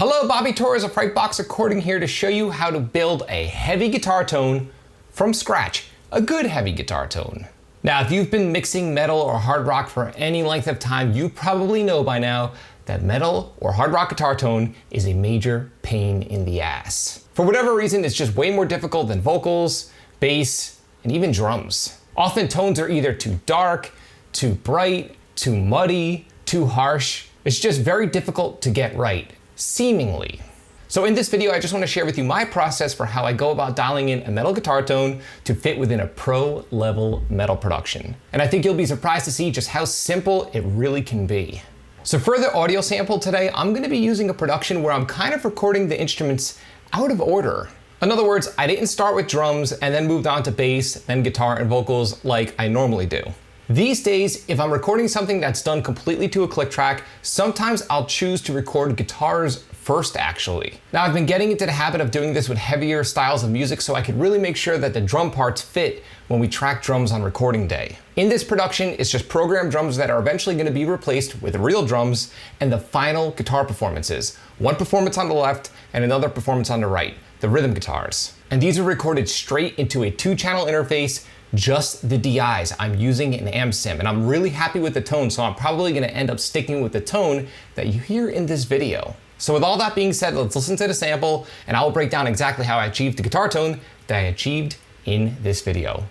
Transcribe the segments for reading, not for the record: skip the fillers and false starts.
Hello, Bobby Torres of Frightbox recording here to show you how to build a heavy guitar tone from scratch, a good heavy guitar tone. Now, if you've been mixing metal or hard rock for any length of time, you probably know by now that metal or hard rock guitar tone is a major pain in the ass. For whatever reason, it's just way more difficult than vocals, bass, and even drums. Often tones are either too dark, too bright, too muddy, too harsh. It's just very difficult to get right. Seemingly. So in this video, I just want to share with you my process for how I go about dialing in a metal guitar tone to fit within a pro level metal production. And I think you'll be surprised to see just how simple it really can be. So for the audio sample today, I'm going to be using a production where I'm kind of recording the instruments out of order. In other words, I didn't start with drums and then moved on to bass, then guitar and vocals like I normally do. These days, if I'm recording something that's done completely to a click track, sometimes I'll choose to record guitars first actually. Now I've been getting into the habit of doing this with heavier styles of music so I could really make sure that the drum parts fit when we track drums on recording day. In this production, it's just programmed drums that are eventually going to be replaced with real drums and the final guitar performances. One performance on the left and another performance on the right, the rhythm guitars. And these are recorded straight into a 2-channel interface, just the DIs. I'm using an amp sim and I'm really happy with the tone, so I'm probably gonna end up sticking with the tone that you hear in this video. So with all that being said, let's listen to the sample and I will break down exactly how I achieved the guitar tone that I achieved in this video.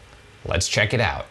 Let's check it out.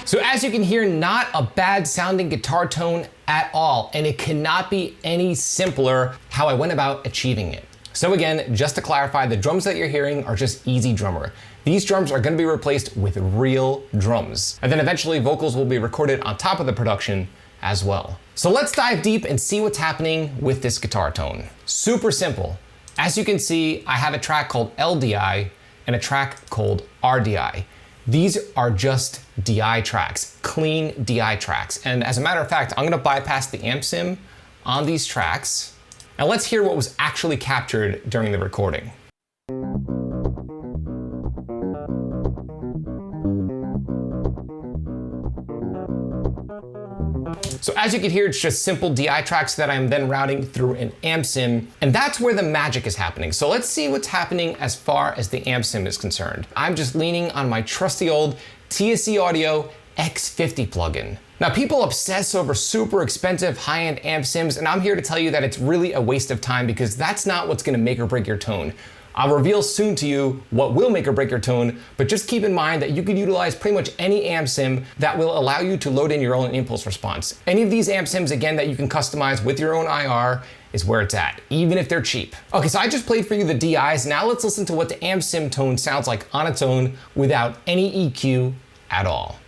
So as you can hear, not a bad sounding guitar tone at all, and it cannot be any simpler how I went about achieving it. So again, just to clarify, the drums that you're hearing are just easy drummer. These drums are gonna be replaced with real drums. And then eventually vocals will be recorded on top of the production as well. So let's dive deep and see what's happening with this guitar tone. Super simple. As you can see, I have a track called LDI and a track called RDI. These are just DI tracks, clean DI tracks. And as a matter of fact, I'm gonna bypass the amp sim on these tracks. And let's hear what was actually captured during the recording. So as you can hear, it's just simple DI tracks that I'm then routing through an amp sim, and that's where the magic is happening. So let's see what's happening as far as the amp sim is concerned. I'm just leaning on my trusty old TSC Audio X50 plugin. Now people obsess over super expensive high-end amp sims, and I'm here to tell you that it's really a waste of time because that's not what's gonna make or break your tone. I'll reveal soon to you what will make or break your tone, but just keep in mind that you could utilize pretty much any amp sim that will allow you to load in your own impulse response. Any of these amp sims, again, that you can customize with your own IR is where it's at, even if they're cheap. Okay, so I just played for you the DIs. Now let's listen to what the amp sim tone sounds like on its own without any EQ at all.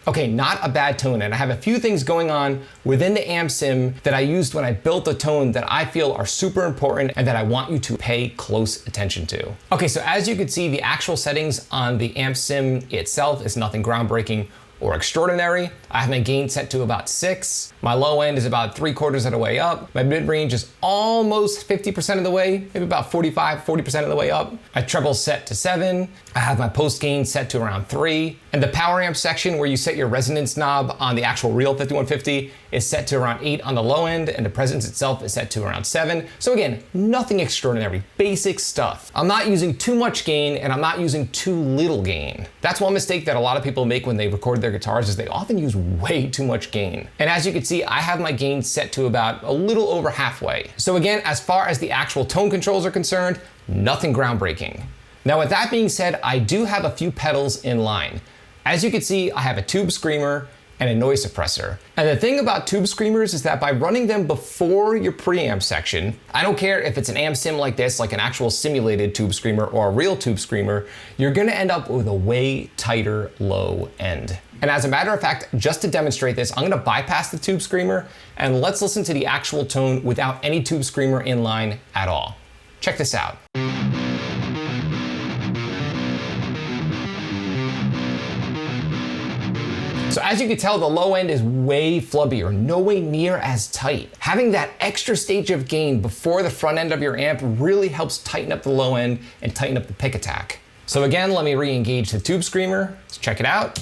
Okay, not a bad tone, and I have a few things going on within the amp sim that I used when I built the tone that I feel are super important and that I want you to pay close attention to. Okay, so as you can see, the actual settings on the amp sim itself is nothing groundbreaking or extraordinary. I have my gain set to about 6. My low end is about 3/4 of the way up. My mid range is almost 50% of the way, maybe about 40% of the way up. My treble set to 7. I have my post gain set to around 3. And the power amp section where you set your resonance knob on the actual real 5150 is set to around 8 on the low end, and the presence itself is set to around 7. So again, nothing extraordinary, basic stuff. I'm not using too much gain and I'm not using too little gain. That's one mistake that a lot of people make when they record their guitars is they often use way too much gain. And as you can see, I have my gain set to about a little over halfway. So again, as far as the actual tone controls are concerned, nothing groundbreaking. Now with that being said, I do have a few pedals in line. As you can see, I have a tube screamer and a noise suppressor. And the thing about tube screamers is that by running them before your preamp section, I don't care if it's an amp sim like this, like an actual simulated tube screamer or a real tube screamer, you're gonna end up with a way tighter low end. And as a matter of fact, just to demonstrate this, I'm gonna bypass the tube screamer and let's listen to the actual tone without any tube screamer in line at all. Check this out. So as you can tell, the low end is way flubbier, no way near as tight. Having that extra stage of gain before the front end of your amp really helps tighten up the low end and tighten up the pick attack. So again, let me re-engage the tube screamer. Let's check it out.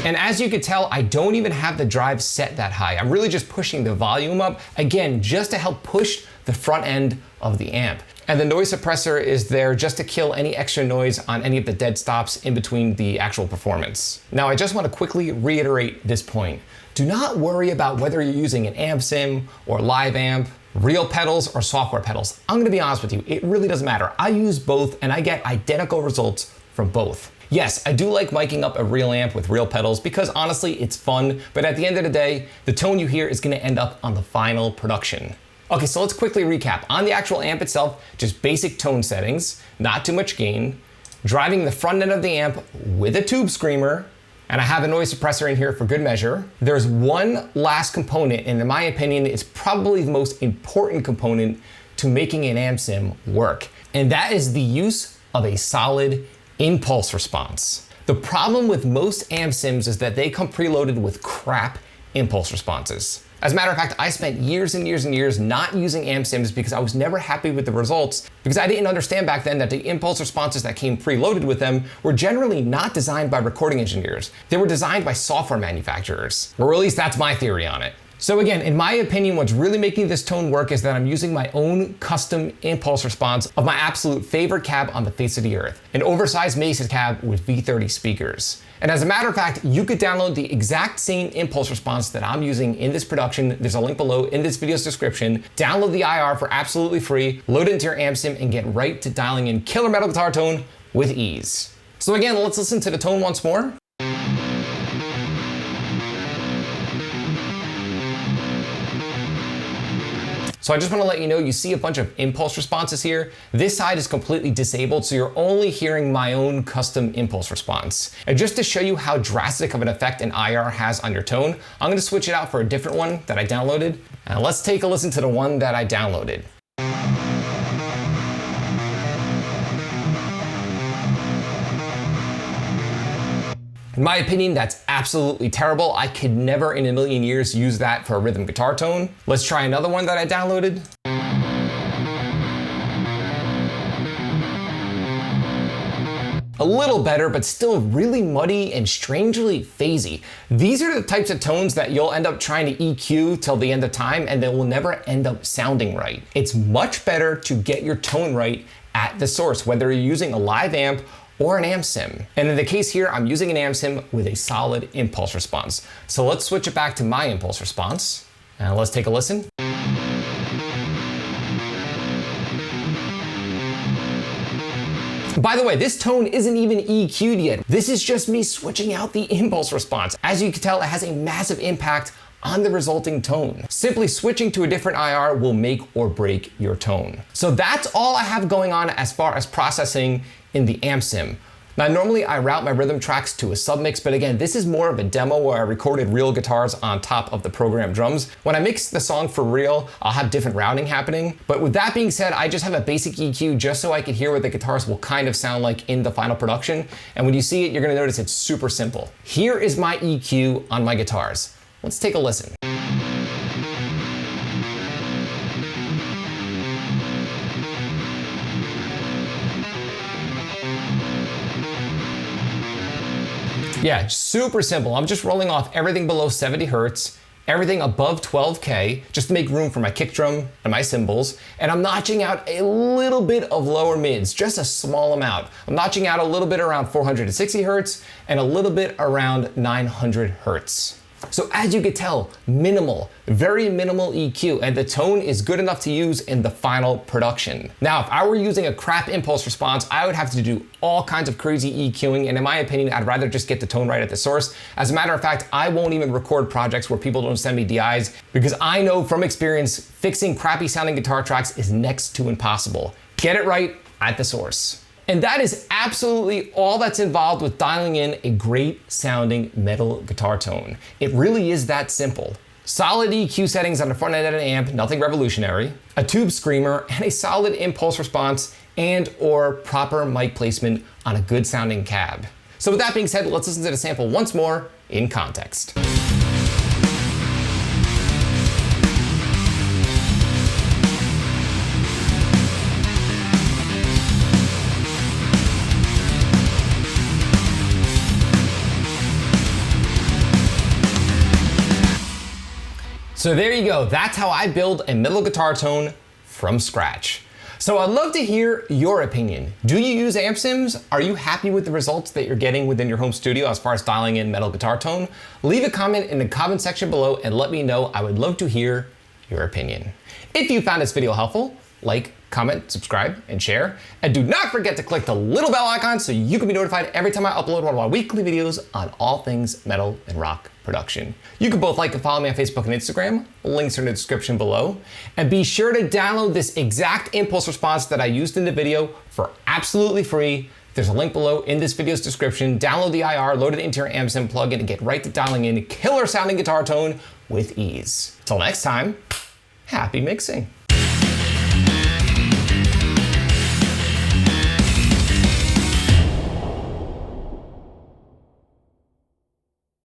And as you can tell, I don't even have the drive set that high. I'm really just pushing the volume up, again, just to help push the front end of the amp. And the noise suppressor is there just to kill any extra noise on any of the dead stops in between the actual performance. Now, I just want to quickly reiterate this point. Do not worry about whether you're using an amp sim or live amp, real pedals or software pedals. I'm gonna be honest with you, it really doesn't matter. I use both and I get identical results from both. Yes, I do like miking up a real amp with real pedals because honestly, it's fun, but at the end of the day, the tone you hear is gonna end up on the final production. Okay, so let's quickly recap. On the actual amp itself, just basic tone settings, not too much gain, driving the front end of the amp with a tube screamer, and I have a noise suppressor in here for good measure. There's one last component, and in my opinion, it's probably the most important component to making an amp sim work, and that is the use of a solid impulse response. The problem with most amp sims is that they come preloaded with crap impulse responses. As a matter of fact, I spent years and years and years not using amp sims because I was never happy with the results because I didn't understand back then that the impulse responses that came preloaded with them were generally not designed by recording engineers. They were designed by software manufacturers, or at least that's my theory on it. So again, in my opinion, what's really making this tone work is that I'm using my own custom impulse response of my absolute favorite cab on the face of the earth, an oversized Mesa cab with V30 speakers. And as a matter of fact, you could download the exact same impulse response that I'm using in this production. There's a link below in this video's description. Download the IR for absolutely free, load it into your amp sim, and get right to dialing in killer metal guitar tone with ease. So again, let's listen to the tone once more. So I just want to let you know, you see a bunch of impulse responses here. This side is completely disabled, so you're only hearing my own custom impulse response. And just to show you how drastic of an effect an IR has on your tone, I'm going to switch it out for a different one that I downloaded. And let's take a listen to the one that I downloaded. In my opinion, that's absolutely terrible. I could never in a million years use that for a rhythm guitar tone. Let's try another one that I downloaded. A little better, but still really muddy and strangely phasey. These are the types of tones that you'll end up trying to EQ till the end of time and they will never end up sounding right. It's much better to get your tone right at the source, whether you're using a live amp or an amp sim. And in the case here, I'm using an amp sim with a solid impulse response. So let's switch it back to my impulse response. And let's take a listen. By the way, this tone isn't even EQ'd yet. This is just me switching out the impulse response. As you can tell, it has a massive impact on the resulting tone. Simply switching to a different IR will make or break your tone. So that's all I have going on as far as processing in the amp sim. Now, normally I route my rhythm tracks to a submix, but again, this is more of a demo where I recorded real guitars on top of the programmed drums. When I mix the song for real, I'll have different routing happening. But with that being said, I just have a basic EQ just so I can hear what the guitars will kind of sound like in the final production. And when you see it, you're gonna notice it's super simple. Here is my EQ on my guitars. Let's take a listen. Yeah, super simple. I'm just rolling off everything below 70 Hertz, everything above 12K, just to make room for my kick drum and my cymbals. And I'm notching out a little bit of lower mids, just a small amount. I'm notching out a little bit around 460 Hertz and a little bit around 900 Hertz. So as you can tell, minimal, very minimal EQ, and the tone is good enough to use in the final production. Now, if I were using a crap impulse response, I would have to do all kinds of crazy EQing, and in my opinion, I'd rather just get the tone right at the source. As a matter of fact, I won't even record projects where people don't send me DIs, because I know from experience, fixing crappy sounding guitar tracks is next to impossible. Get it right at the source. And that is absolutely all that's involved with dialing in a great sounding metal guitar tone. It really is that simple. Solid EQ settings on the front end of an amp, nothing revolutionary, a tube screamer, and a solid impulse response and or proper mic placement on a good sounding cab. So with that being said, let's listen to the sample once more in context. So there you go, that's how I build a metal guitar tone from scratch. So I'd love to hear your opinion. Do you use amp sims? Are you happy with the results that you're getting within your home studio as far as dialing in metal guitar tone? Leave a comment in the comment section below and let me know. I would love to hear your opinion. If you found this video helpful, like, comment, subscribe, and share. And do not forget to click the little bell icon so you can be notified every time I upload one of my weekly videos on all things metal and rock production. You can both like and follow me on Facebook and Instagram. Links are in the description below. And be sure to download this exact impulse response that I used in the video for absolutely free. There's a link below in this video's description. Download the IR, load it into your amp sim plugin, and get right to dialing in killer sounding guitar tone with ease. Till next time, happy mixing.